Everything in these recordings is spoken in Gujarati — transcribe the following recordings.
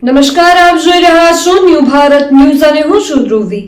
નમસ્કાર, આપ જોઈ રહ્યા છો ન્યૂ ભારત ન્યૂઝ અને હું છું ધ્રુવી।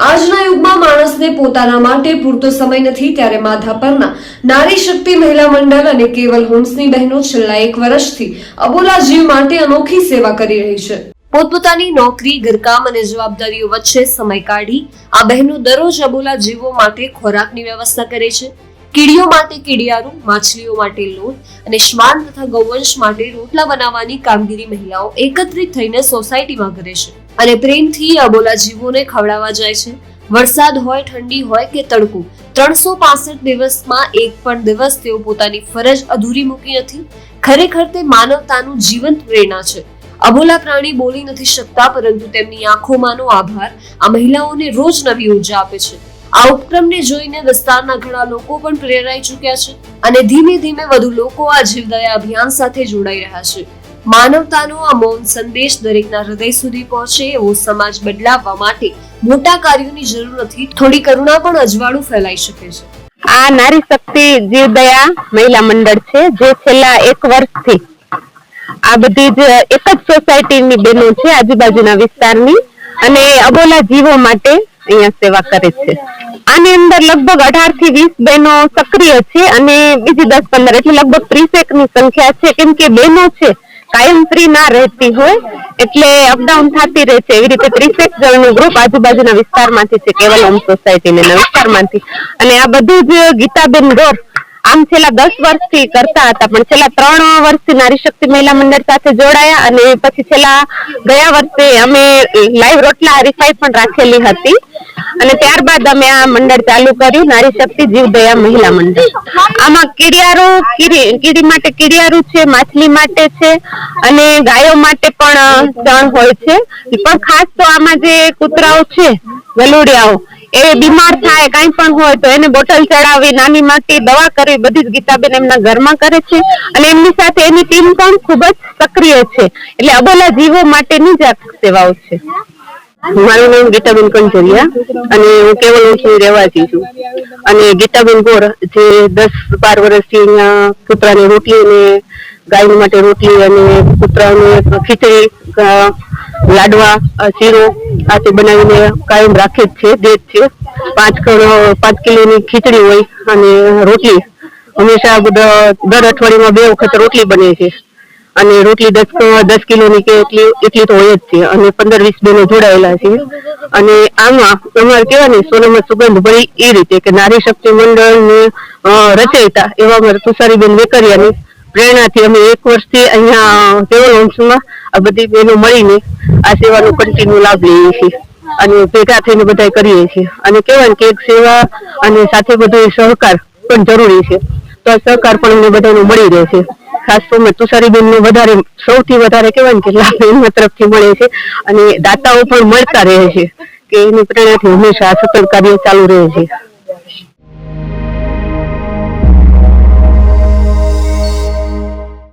આજના યુગમાં માણસને પોતાના માટે પૂરતો સમય નથી, ત્યારે માધાપરના નારી શક્તિ મહિલા મંડળ અને કેવલ હોમ્સની બહેનો છેલ્લા 1 વર્ષથી અબોલા જીવ માટે અનોખી સેવા કરી રહી છે। પોતપોતાની નોકરી, ઘરકામ અને જવાબદારીઓ વચ્ચે સમય કાઢી આ બહેનો દરરોજ અબોલા જીવો માટે ખોરાકની વ્યવસ્થા કરે છે। કીડીઓ માટે કીડિયારું, માછલીઓ માટે લોટ અને શ્વાન તથા ગૌવંશ માટે રોટલા બનાવવાની કામગીરી મહિલાઓ એકત્રિત થઈને સોસાયટીમાં કરે છે અને પ્રેમથી અબોલા જીવોને ખવડાવવા જાય છે। વરસાદ હોય, ઠંડી હોય કે તડકો, 365 દિવસમાં એક પણ દિવસ તેઓ પોતાની ફરજ અધૂરી મૂકી નથી। ખરેખર તે માનવતાનું જીવંત પ્રેરણા છે। અબોલા પ્રાણી બોલી નથી શકતા, પરંતુ તેમની આંખોમાંનો આભાર આ મહિલાઓને રોજ નવી ઉર્જા આપે છે। આ ઉપક્રમને જોઈને વિસ્તારના ઘણા લોકો પણ પ્રેરાઈ ચૂક્યા છે અને ધીમે ધીમે વધુ લોકો આ જીવદયા અભિયાન સાથે જોડાઈ રહ્યા છે। માનવતાનો આ મૌન સંદેશ દરેકના હૃદય સુધી પહોંચે એવો સમાજ બદલાવવા માટે મોટા કાર્યોની જરૂર નથી, થોડી કરુણા પણ અજવાળું ફેલાઈ શકે છે। આ નારી શક્તિ જીવદયા મહિલા મંડળ છે, જે છેલ્લા 1 વર્ષથી આ બધી જ એક જ સોસાયટીની બહેનો છે, આજુબાજુના વિસ્તારની, અને અબોલા જીવો માટે અહીંયા સેવા કરે છે। આની અંદર લગભગ 18 થી 20 બહેનો સક્રિય છે અને બીજી 10-15 એટલે લગભગ 30 ની સંખ્યા છે। કેમ કે બહેનો છે કાયમ ફ્રી ના રહેતી હોય એટલે અપડાઉન થતી રહે છે। એવી રીતે 30 જણનું ગ્રુપ આજુબાજુના વિસ્તારમાંથી છે, કેવલ હોમ સોસાયટીના વિસ્તારમાંથી। અને આ બધું જ ગીતાબેન ગોર આમ છેલ્લા 10 વર્ષથી કરતા હતા, પણ છેલ્લા 3 વર્ષથી નારી શક્તિ મહિલા મંડળ સાથે જોડાયા અને પછી છેલ્લા ગયા વર્ષે અમે લાઈવ રોટલા હરીફાઈ પણ રાખેલી હતી અને ત્યારબાદ અમે આ મંડળ ચાલુ કર્યું, નારી શક્તિ જીવદયા મહિલા મંડળ। આમાં કીડી માટે કીડિયારું છે, માછલી માટે છે અને ગાયો માટે પણ ચણ હોય છે। પણ ખાસ તો આમાં જે કૂતરાઓ છે, ગલુડિયાઓ, એ બીમાર થાય, કઈ પણ હોય તો એને બોટલ ચડાવી, નાની મોટી દવા કરવી, બધી જ ગીતાબેન એમના ઘરમાં કરે છે અને એમની સાથે એની ટીમ પણ ખૂબ જ સક્રિય છે। એટલે અબોલા જીવો માટેની જ આ સેવાઓ છે। મારું નામ ગીતાબેન કંચરિયા અને હું કેવલ હોમ્સની રહેવાસી છું। અને ગીતાબેન ગોર જે 10-12 વર્ષથી અહીંયા કૂતરાને રોટલી અને ગાય માટે રોટલી અને કૂતરાને ખીચડી, લાડવા, શીરો આ તે બનાવીને કાયમ રાખે જ છે, દે જ છે। 5 કિલોની ખીચડી હોય અને રોટલી હંમેશા દર અઠવાડિયામાં 2 વખત રોટલી બને છે અને રોટલી 10 કિલોની કે એટલી તો હોય જ છે અને 15-20 બહેનો જોડાયેલા છે। અને આમાં અમારે કહેવાય ને સોનામાં સુગંધ ભળી એ રીતે કે નારી શક્તિ મંડળને રચયિતા એવા અમારે તુષારીબેન વેકરિયાની પ્રેરણાથી અમે 1 વર્ષથી અહીંયા કેવલ હોમ્સમાં આ બધી બહેનો મળીને આ સેવાનો કન્ટિન્યુ લાભ લઈએ છીએ અને ભેગા થઈને બધા કરીએ છીએ। અને કહેવાય કે એક સેવા અને સાથે બધો સહકાર પણ જરૂરી છે, તો આ સહકાર પણ અમને બધાને મળી રહે છે। ખાસ તો મેં તુષારીબેનને સૌથી વધારે કહેવાય કે લાભ એમના તરફથી મળે છે અને દાતાઓ પણ મળતા રહે છે કે એની પ્રેરણાથી હંમેશા આ સફળ કાર્ય ચાલુ રહે છે।